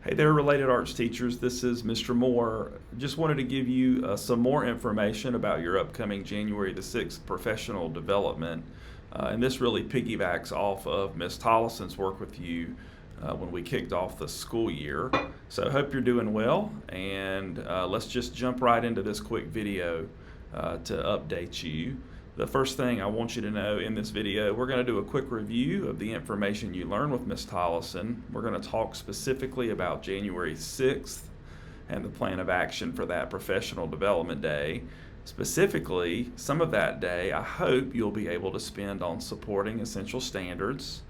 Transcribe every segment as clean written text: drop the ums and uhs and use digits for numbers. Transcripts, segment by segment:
Hey there, Related Arts teachers. This is Mr. Moore. Just wanted to give you some more information about your upcoming January the 6th professional development. And this really piggybacks off of Ms. Tollison's work with you when we kicked off the school year. So I hope you're doing well, and let's just jump right into this quick video to update you. The first thing I want you to know in this video, we're going to do a quick review of the information you learned with Ms. Tollison. We're going to talk specifically about January 6th and the plan of action for that professional development day. Specifically, some of that day I hope you'll be able to spend on supporting essential standards.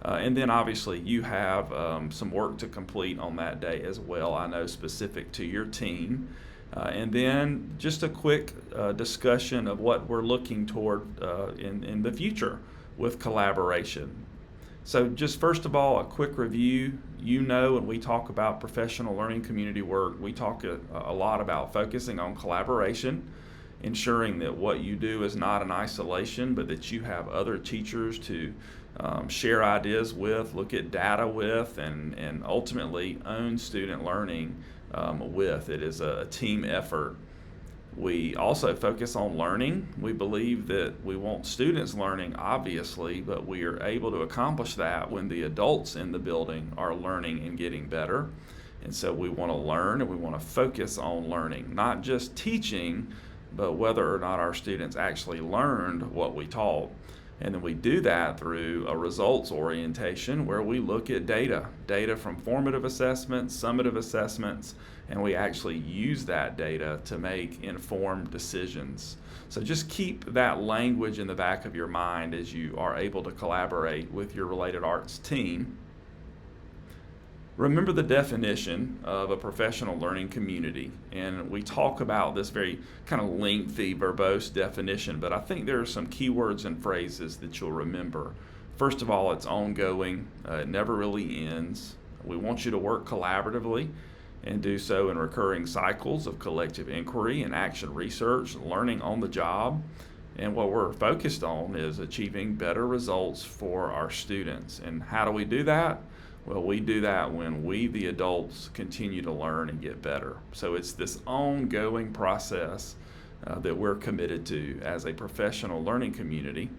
And then obviously you have some work to complete on that day as well, I know, specific to your team. And then just a quick discussion of what we're looking toward in the future with collaboration. So just first of all, a quick review. You know, when we talk about professional learning community work, we talk a lot about focusing on collaboration, ensuring that what you do is not in isolation, but that you have other teachers to share ideas with, look at data with, and ultimately own student learning with. It is a team effort. We also focus on learning. We believe that we want students learning, obviously, but we are able to accomplish that when the adults in the building are learning and getting better. And so we want to learn, and we want to focus on learning, not just teaching, but whether or not our students actually learned what we taught. And then we do that through a results orientation where we look at data from formative assessments, summative assessments, and we actually use that data to make informed decisions. So just keep that language in the back of your mind as you are able to collaborate with your Related Arts team. Remember the definition of a professional learning community, and we talk about this very kind of lengthy, verbose definition, but I think there are some key words and phrases that you'll remember. First of all, it's ongoing. It never really ends. We want you to work collaboratively and do so in recurring cycles of collective inquiry and action research, learning on the job. And what we're focused on is achieving better results for our students. And how do we do that? Well, we do that when we, the adults, continue to learn and get better. So it's this ongoing process that we're committed to as a professional learning community.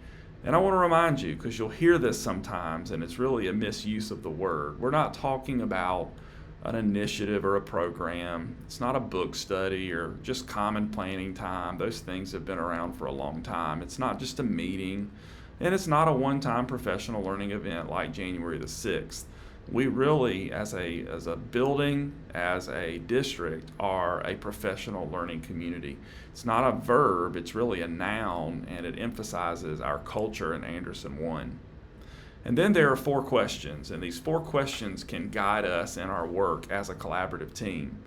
And I want to remind you, because you'll hear this sometimes, and it's really a misuse of the word. We're not talking about an initiative or a program. It's not a book study or just common planning time. Those things have been around for a long time. It's not just a meeting, and it's not a one-time professional learning event like January the 6th. We really, as a building, as a district, are a professional learning community. It's not a verb, it's really a noun, and it emphasizes our culture in ASD1. And then there are 4 questions, and these 4 questions can guide us in our work as a collaborative team.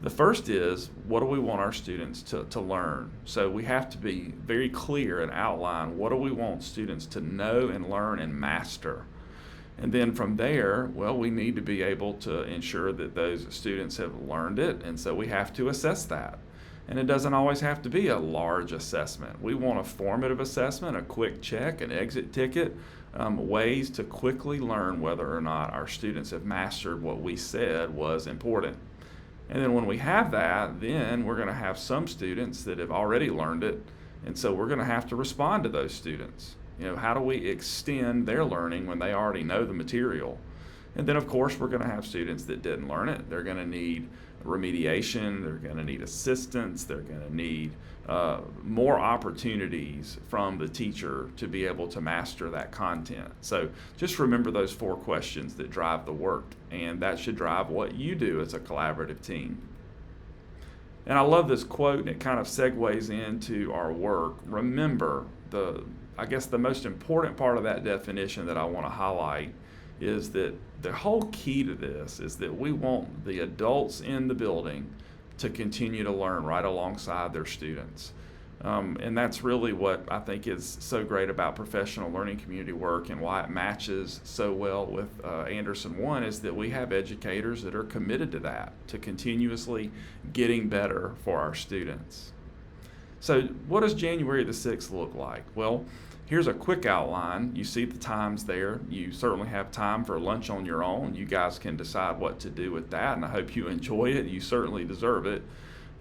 The first is, what do we want our students to learn? So we have to be very clear and outline what do we want students to know and learn and master. And then from there, well, we need to be able to ensure that those students have learned it, and so we have to assess that. And it doesn't always have to be a large assessment. We want a formative assessment, a quick check, an exit ticket, ways to quickly learn whether or not our students have mastered what we said was important. And then when we have that, then we're going to have some students that have already learned it, and so we're going to have to respond to those students. You know, how do we extend their learning when they already know the material? And then, of course, we're going to have students that didn't learn it. They're going to need remediation. They're going to need assistance. They're going to need more opportunities from the teacher to be able to master that content. So just remember those 4 questions that drive the work, and that should drive what you do as a collaborative team. And I love this quote, and it kind of segues into our work. Remember, I guess the most important part of that definition that I want to highlight is that the whole key to this is that we want the adults in the building to continue to learn right alongside their students. And that's really what I think is so great about professional learning community work, and why it matches so well with ASD1 is that we have educators that are committed to that, to continuously getting better for our students. So what does January the 6th look like? Well, Here's a quick outline. You see the times there. You certainly have time for lunch on your own. You guys can decide what to do with that, and I hope you enjoy it. You certainly deserve it.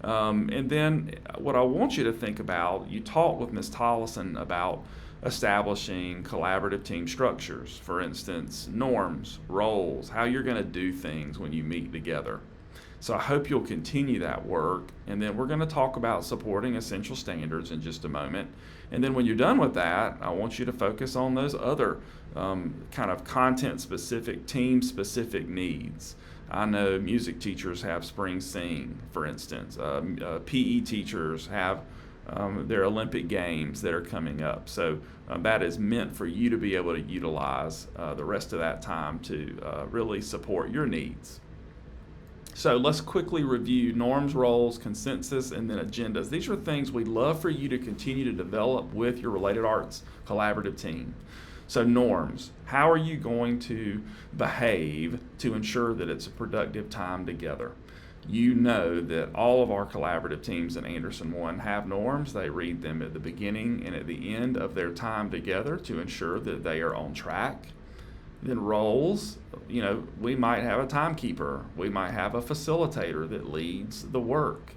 And then what I want you to think about, you talked with Ms. Tollison about establishing collaborative team structures, for instance, norms, roles, how you're going to do things when you meet together. So I hope you'll continue that work, and then we're going to talk about supporting essential standards in just a moment. And then when you're done with that, I want you to focus on those other kind of content-specific, team-specific needs. I know music teachers have spring sing, for instance. PE teachers have their Olympic Games that are coming up. So that is meant for you to be able to utilize the rest of that time to really support your needs. So let's quickly review norms, roles, consensus, and then agendas. These are things we'd love for you to continue to develop with your related arts collaborative team. So norms, how are you going to behave to ensure that it's a productive time together? You know that all of our collaborative teams in Anderson 1 have norms. They read them at the beginning and at the end of their time together to ensure that they are on track. Then roles, we might have a timekeeper. We might have a facilitator that leads the work.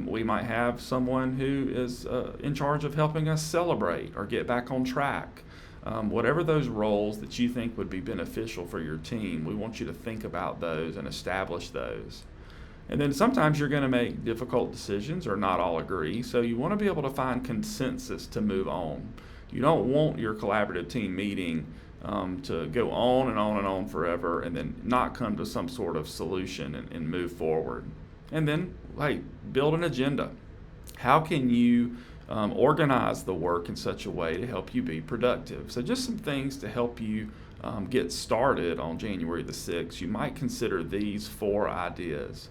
We might have someone who is in charge of helping us celebrate or get back on track. Whatever those roles that you think would be beneficial for your team, we want you to think about those and establish those. And then sometimes you're going to make difficult decisions or not all agree, so you want to be able to find consensus to move on. You don't want your collaborative team meeting to go on and on and on forever and then not come to some sort of solution and move forward. And then, build an agenda. How can you organize the work in such a way to help you be productive? So just some things to help you get started on January the 6th. You might consider these 4 ideas.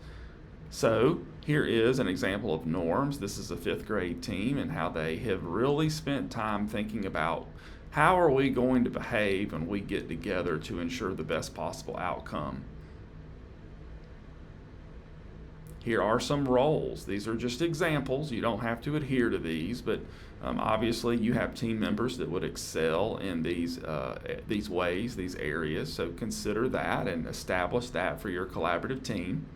So here is an example of norms. This is a 5th grade team and how they have really spent time thinking about how are we going to behave when we get together to ensure the best possible outcome. Here are some roles. These are just examples. You don't have to adhere to these, but obviously you have team members that would excel in these ways, these areas. So consider that and establish that for your collaborative team.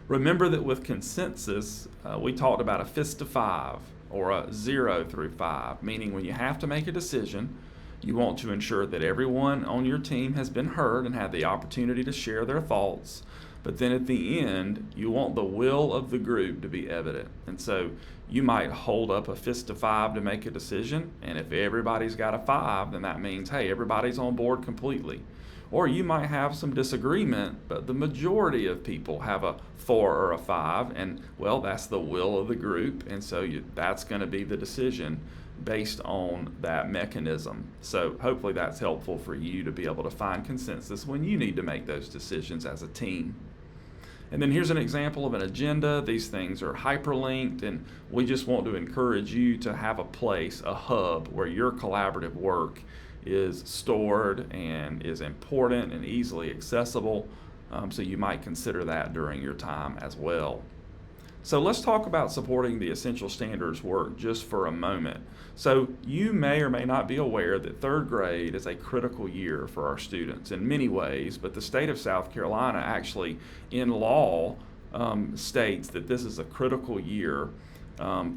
Remember that with consensus, we talked about a fist of 5 or a 0 through 5, meaning when you have to make a decision, you want to ensure that everyone on your team has been heard and had the opportunity to share their thoughts. But then at the end, you want the will of the group to be evident. And so you might hold up a fist of 5 to make a decision, and if everybody's got a 5, then that means, hey, everybody's on board completely. Or you might have some disagreement, but the majority of people have a 4 or a 5, and well, that's the will of the group, and so that's going to be the decision based on that mechanism. So hopefully that's helpful for you to be able to find consensus when you need to make those decisions as a team. And then here's an example of an agenda. These things are hyperlinked, and we just want to encourage you to have a place, a hub, where your collaborative work is stored and is important and easily accessible. So you might consider that during your time as well. So let's talk about supporting the essential standards work just for a moment. So you may or may not be aware that 3rd grade is a critical year for our students in many ways, but the state of South Carolina actually in law states that this is a critical year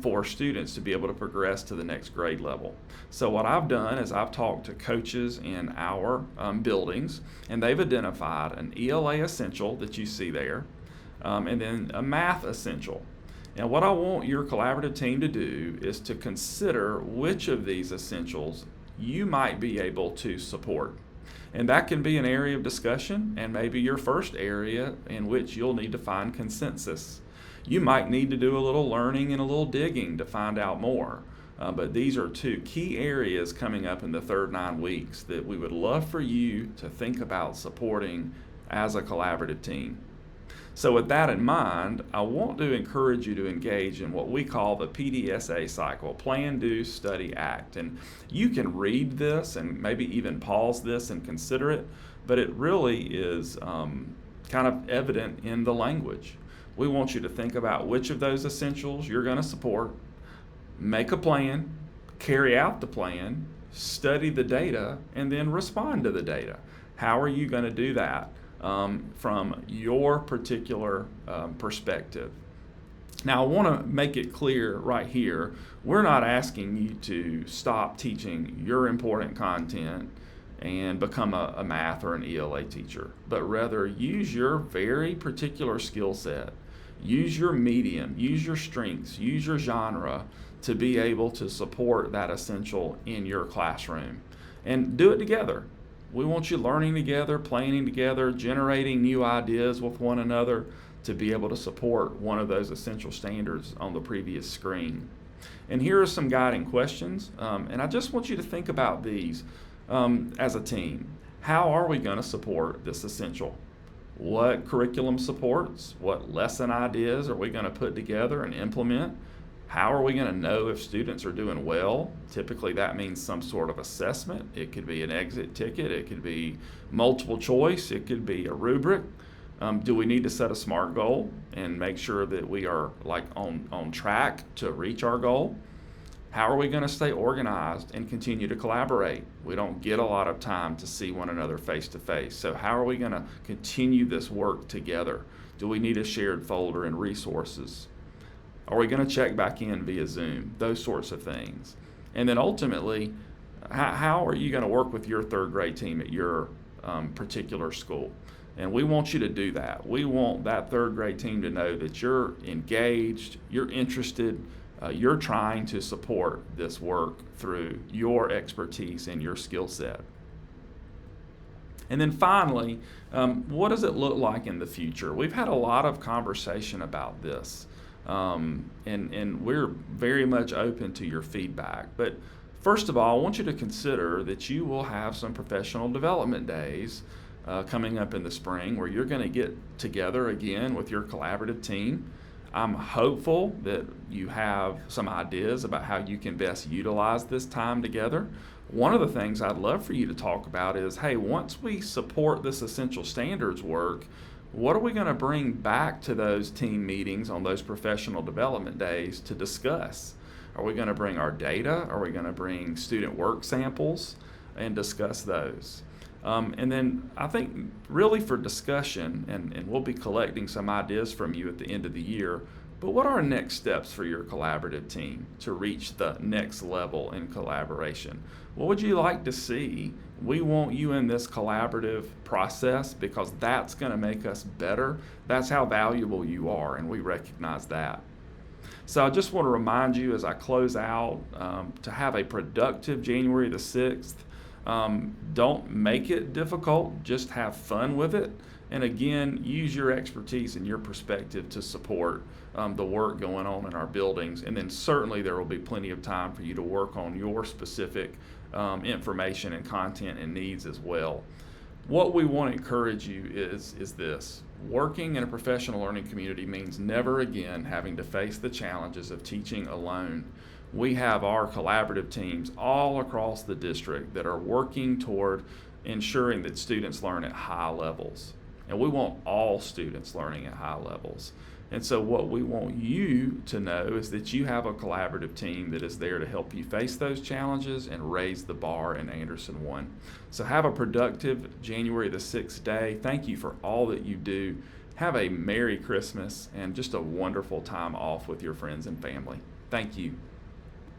for students to be able to progress to the next grade level. So what I've done is I've talked to coaches in our buildings, and they've identified an ELA essential that you see there, and then a math essential. And what I want your collaborative team to do is to consider which of these essentials you might be able to support. And that can be an area of discussion and maybe your first area in which you'll need to find consensus. You might need to do a little learning and a little digging to find out more. But these are 2 key areas coming up in the third 9 weeks that we would love for you to think about supporting as a collaborative team. So with that in mind, I want to encourage you to engage in what we call the PDSA cycle, Plan, Do, Study, Act. And you can read this and maybe even pause this and consider it, but it really is kind of evident in the language. We want you to think about which of those essentials you're going to support, make a plan, carry out the plan, study the data, and then respond to the data. How are you going to do that from your particular perspective? Now, I want to make it clear right here, we're not asking you to stop teaching your important content and become a math or an ELA teacher, but rather use your very particular skill set, use your medium, use your strengths, use your genre to be able to support that essential in your classroom. And do it together. We want you learning together, planning together, generating new ideas with one another to be able to support one of those essential standards on the previous screen. And here are some guiding questions, and I just want you to think about these as a team. How are we going to support this essential? What curriculum supports? What lesson ideas are we going to put together and implement? How are we going to know if students are doing well? Typically that means some sort of assessment. It could be an exit ticket, it could be multiple choice, it could be a rubric. Do we need to set a SMART goal and make sure that we are on track to reach our goal? How are we going to stay organized and continue to collaborate? We don't get a lot of time to see one another face to face. So how are we going to continue this work together? Do we need a shared folder and resources? Are we going to check back in via Zoom? Those sorts of things. And then ultimately, how are you going to work with your third grade team at your particular school? And we want you to do that. We want that third grade team to know that you're engaged, you're interested, you're trying to support this work through your expertise and your skill set. And then finally, what does it look like in the future? We've had a lot of conversation about this, and we're very much open to your feedback. But first of all, I want you to consider that you will have some professional development days coming up in the spring where you're going to get together again with your collaborative team. I'm hopeful that you have some ideas about how you can best utilize this time together. One of the things I'd love for you to talk about is, hey, once we support this essential standards work, what are we going to bring back to those team meetings on those professional development days to discuss? Are we going to bring our data? Are we going to bring student work samples and discuss those? And then I think really for discussion, and we'll be collecting some ideas from you at the end of the year, but what are next steps for your collaborative team to reach the next level in collaboration? What would you like to see? We want you in this collaborative process because that's going to make us better. That's how valuable you are, and we recognize that. So I just want to remind you as I close out to have a productive January the 6th. Don't make it difficult, just have fun with it. And again, use your expertise and your perspective to support the work going on in our buildings. And then certainly there will be plenty of time for you to work on your specific information and content and needs as well. What we want to encourage you is this. Working in a professional learning community means never again having to face the challenges of teaching alone. We have our collaborative teams all across the district that are working toward ensuring that students learn at high levels. And we want all students learning at high levels. And so what we want you to know is that you have a collaborative team that is there to help you face those challenges and raise the bar in Anderson 1. So have a productive January the 6th day. Thank you for all that you do. Have a Merry Christmas and just a wonderful time off with your friends and family. Thank you.